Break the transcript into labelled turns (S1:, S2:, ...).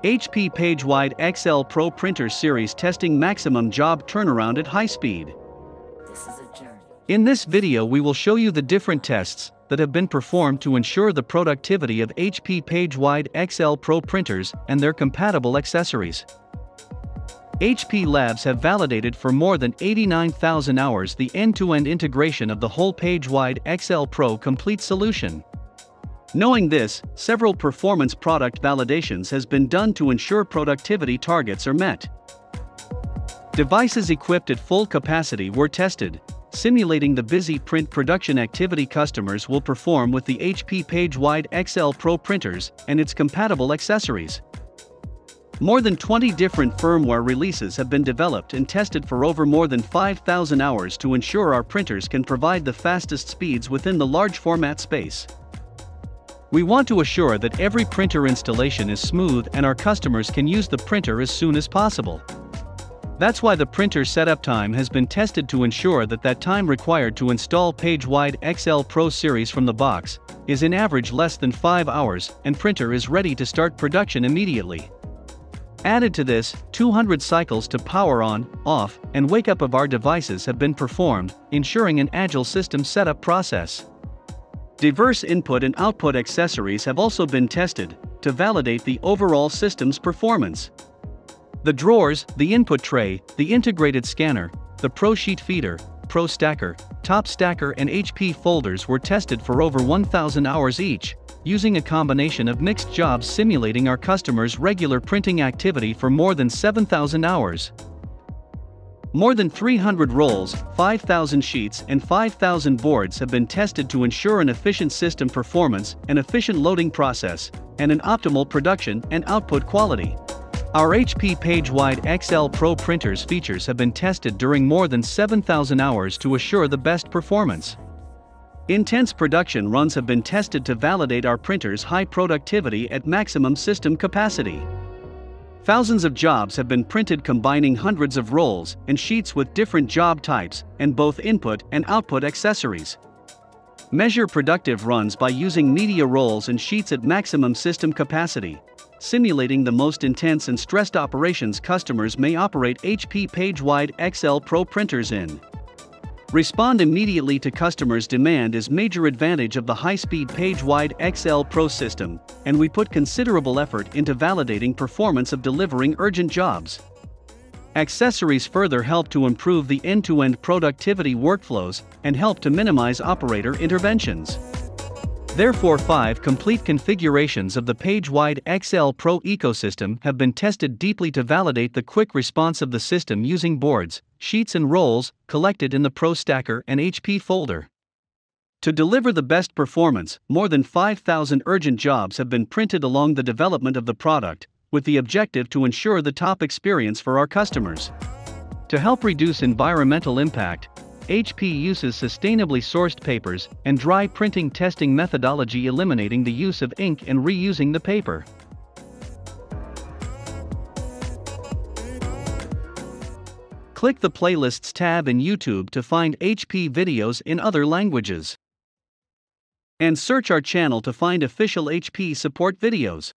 S1: HP PageWide XL Pro Printer Series testing maximum job turnaround at high speed.
S2: This is a journey.
S1: In this video we will show you the different tests that have been performed to ensure the productivity of HP PageWide XL Pro printers and their compatible accessories. HP labs have validated for more than 89,000 hours the end-to-end integration of the whole PageWide XL Pro complete solution. Knowing this, several performance product validations has been done to ensure productivity targets are met. Devices equipped at full capacity were tested, simulating the busy print production activity customers will perform with the HP PageWide XL Pro printers and its compatible accessories. More than 20 different firmware releases have been developed and tested for over more than 5,000 hours to ensure our printers can provide the fastest speeds within the large format space. We want to assure that every printer installation is smooth and our customers can use the printer as soon as possible. That's why the printer setup time has been tested to ensure that time required to install PageWide XL Pro series from the box is in average less than 5 hours and printer is ready to start production immediately. Added to this, 200 cycles to power on, off, and wake up of our devices have been performed, ensuring an agile system setup process. Diverse input and output accessories have also been tested to validate the overall system's performance. The drawers, the input tray, the integrated scanner, the Pro Sheet Feeder, Pro Stacker, Top Stacker and HP folders were tested for over 1,000 hours each, using a combination of mixed jobs simulating our customers' regular printing activity for more than 7,000 hours. More than 300 rolls, 5,000 sheets and 5,000 boards have been tested to ensure an efficient system performance, an efficient loading process, and an optimal production and output quality. Our HP PageWide XL Pro printers features have been tested during more than 7,000 hours to assure the best performance. Intense production runs have been tested to validate our printers' high productivity at maximum system capacity. Thousands of jobs have been printed combining hundreds of rolls and sheets with different job types and both input and output accessories. Measure productive runs by using media rolls and sheets at maximum system capacity, simulating the most intense and stressed operations customers may operate HP PageWide XL Pro printers in. Respond immediately to customers' demand is major advantage of the high-speed PageWide XL Pro system, and we put considerable effort into validating performance of delivering urgent jobs. Accessories further help to improve the end-to-end productivity workflows and help to minimize operator interventions. Therefore, 5 complete configurations of the PageWide XL Pro ecosystem have been tested deeply to validate the quick response of the system using boards, sheets and rolls collected in the Pro Stacker and HP folder. To deliver the best performance, more than 5,000 urgent jobs have been printed along the development of the product, with the objective to ensure the top experience for our customers. To help reduce environmental impact, HP uses sustainably sourced papers and dry printing testing methodology, eliminating the use of ink and reusing the paper. Click the Playlists tab in YouTube to find HP videos in other languages. And search our channel to find official HP support videos.